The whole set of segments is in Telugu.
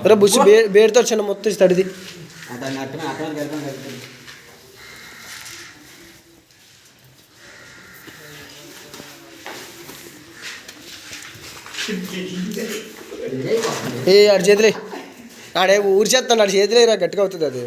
అరే బుచ్చి బేడితో చిన్న మొత్తం తడిది ఏ ఆడి చేతులే ఆడే ఊరి చేస్తాను ఆడి చేతులే రా గట్టిగా అవుతుంది అది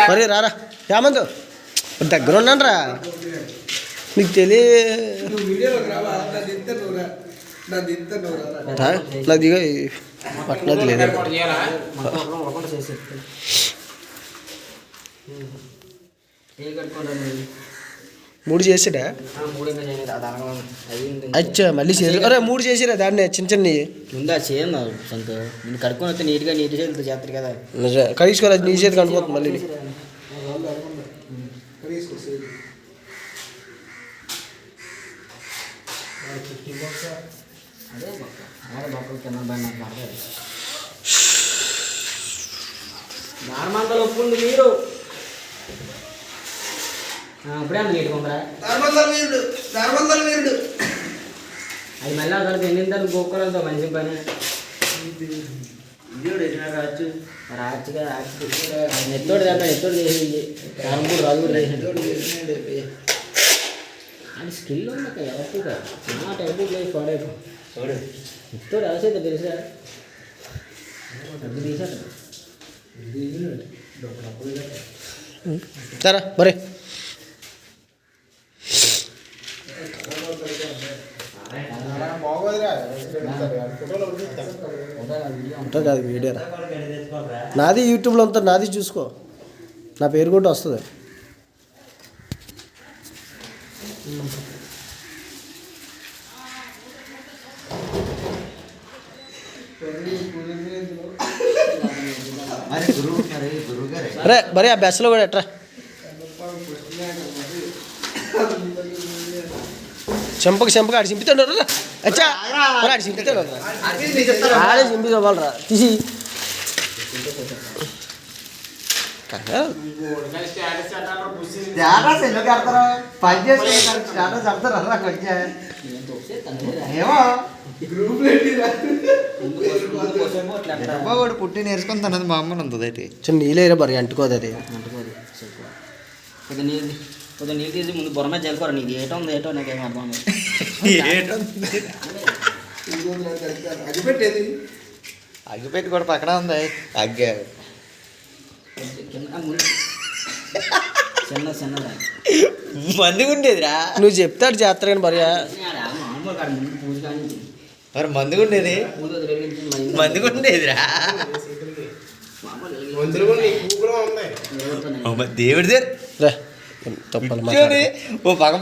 మరి రారా ఏమందు దగ్గర ఉన్నాను రా నీకు నాకు దిగ పట్టినది లేదు మూడు చేసాడా అచ్చా మళ్ళీ చేసి అరే మూడు చేసిరా దాన్ని చిన్న చిన్నవి ముందా చేయను సంత నేను కడుక్కొని వస్తే నీట్గా నీటి చేతులతో చేస్తారు కదా కడిగించుకోవాలి నీ చేతి కనుకోతుంది మళ్ళీ నార్మందలు ఒప్పుంది మీరు అప్పుడే అంత నీటి కొందరా అది మళ్ళీ అసలు ఎన్నిందని గోక్కలంతో మంచి పని రాచ్చు రాచుగా నెత్తోడు దాకా నెత్తోడు చేసి రాముడు రాజు కూడా అది స్కిల్ ఉన్నాక ఎవరిగా నా టైపు ప్లేస్ పాడైపు నెత్తోడు అవసరం తెలుసా అది తీసాడు సరే మరి కాదు వీడియో నాది యూట్యూబ్లో అంతా నాది చూసుకో నా పేరు కూడా వస్తుంది అరే మరి ఆ బస్సులో కూడా ఎట్రా చెంపకి ఆడి చింపుతాడు అచ్చా ఆడి చింపుతాడు ఆడే చింపి వాళ్ళరా తీసి పుట్టి నేర్చుకుని తనది మా అమ్మని ఉంటుంది అయితే చిన్న నీళ్ళేరా మరి అంటుకోదు అది కొద్దిగా నీళ్ళు తీసి ముందు బొరమే జల్లుకోరా నీకు ఏటో ఉంది ఏటో నాకేం అర్థం అగ్గిపెట్టి కూడా పక్కన ఉంది అగ్గి మంది ఉండేదిరా నువ్వు చెప్తాడు జాతర కానీ మరి మరి మందుగా ఉండేది మందుగా ఉండేదిరా దేవుడి ఓ పక్క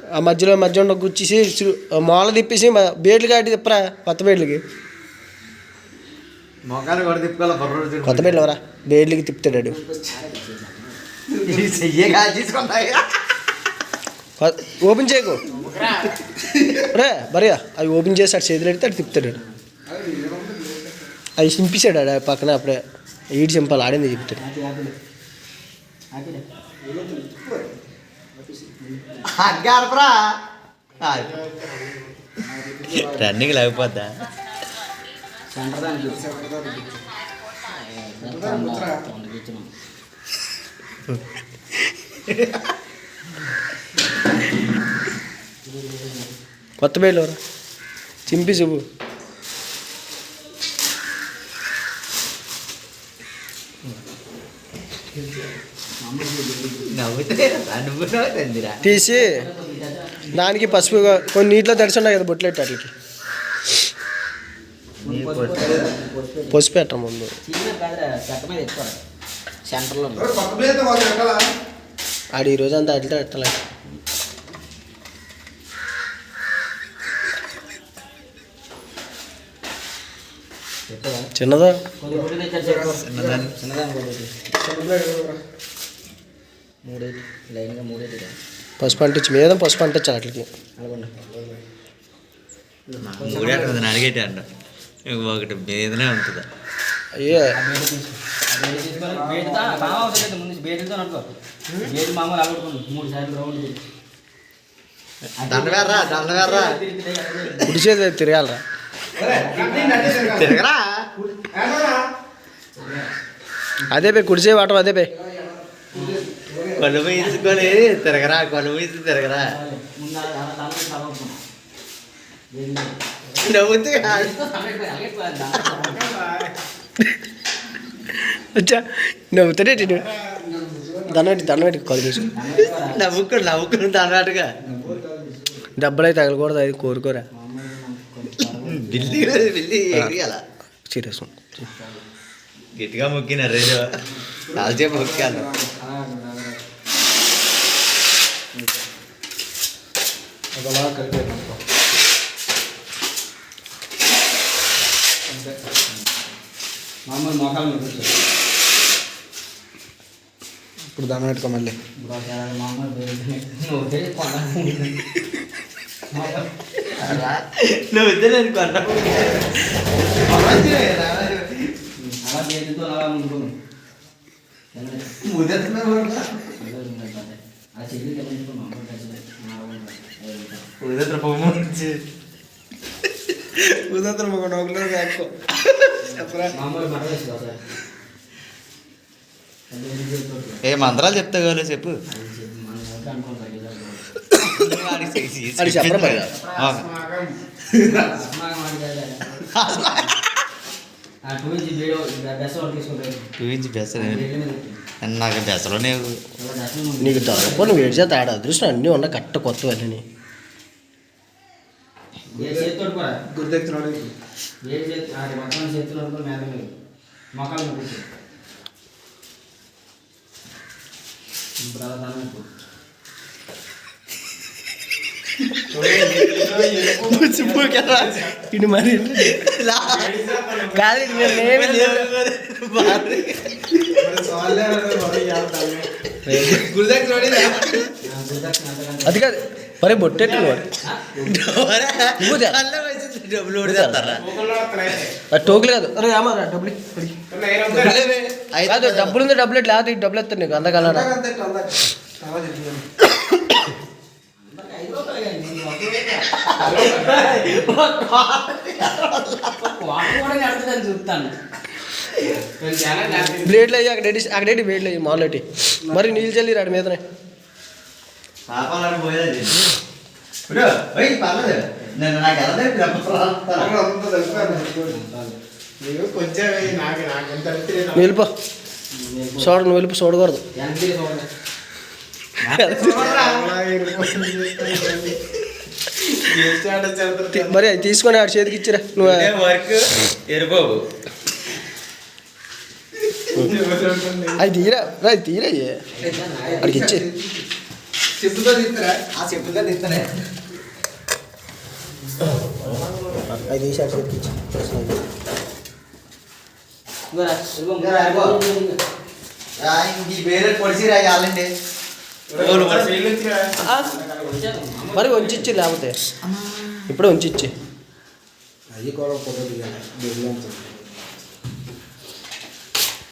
ఆ మధ్యలో గుచ్చేసి మాల తిప్పేసి బేడ్లు కాటి తిప్పరా కొత్త బేడ్లకి మొఖాలు కూడా తిప్పుకోవాలి కొత్త బేడ్లు ఎవరా బేడ్లకి తిప్పుతాడు ఓపెన్ చేయకు రే బరియా అవి ఓపెన్ చేసి అటు చేతులు పెడితే అటు తిప్పుతాడు అవి చింపేశాడు ఆడ పక్కన అప్పుడే ఈడు చింపాలి ఆడింది చెప్తాడు రన్నింగ్ లేకపోద్దా కొత్త బేళ్ళు ఎవరా చింపి చూపు తీసి దానికి పసుపు కొన్ని నీటిలో తడిచున్నాయి కదా బొట్లు పెట్టి వాటికి పసుపు పెట్టం ముందు ఆడు ఈరోజు అంతా అట్లా పెట్టలే చిన్నదా కొద్దిగా గుడి తెచ్చారు చిన్నదాన్ని కొద్దిగా 3 లైన్గా 3 పసుపు అంటించి మీద పసుపు అంటించాలి వాటికి. అడిగేటి అంట ఒకటి మీదనే ఉంటుంది. అయ్యే ముందు బేటితో అనుకో బేటి మామూలు అవ్వకుండా 3 సార్లు రౌండ్ దండవేర్రా కుడి చేతి తిరగాలరా. తిరగరా అదే పే కుడి చేయి వాటం అదే పే. కొలుము ఇసుకొని తిరగరా తిరగరా నవ్వుతూ వచ్చా నవ్వుతాడే దండబెట్టి కాల్ తీసుకో. నవ్వుకుని దానిగా డబ్బులు అయితే తగలకూడదు, అది కోరుకోరా. బిల్లి ఎగిరియాల సీరియస్ గట్టిగా మొక్కిన రేజు కాల్చేపు మొక్కాను. మామూలు మోకాలు ఇప్పుడు దండం పెట్టుకో మళ్ళీ. నువ్వు ఇద్దరు అనుకున్నా అలా చేతితో అలా ముందుకుని ఆ చెల్లి మామూలు మట వేసుకో సార్. ఏ మంత్రాలు చెప్తా కదా చెప్పు. అది చెప్పరా మరి. నాకు బెసలోనే నీకు దొరకపో నువ్వు ఏడు చేత ఆడ అదృష్టం అన్నీ ఉన్న కట్ట కొత్త అన్నీ. ఇది మరి కాదు అది కాదు మరి బొట్టెట్టు టోకులు కాదు. అరే ఏమరా డబ్బులు కాదు డబ్బులు ఉంది డబ్బులు లేకపోతే డబ్బులు ఎత్తాను నీకు అందకల్లా. బ్లేడ్లు అయ్యి అక్కడేటి బ్లేడ్లు అయ్యి మామూలు మరి నీళ్ళు చల్లి రాడు మీదనే. నువ్వు వెళ్ళిపో చూడ, నువ్వు వెళ్ళిపో చూడకూడదు. మరి అది తీసుకొని ఆడ చేతికి ఇచ్చిరా నువ్వు. అది తీరా అది తీరా అడిగి ఇచ్చి అది తీసి ఆడ చేతికి ఇచ్చి. వేరే పొడిసి రాయాలండి. మరి వంచి లేకపోతే ఇప్పుడే వంచి అది కూడా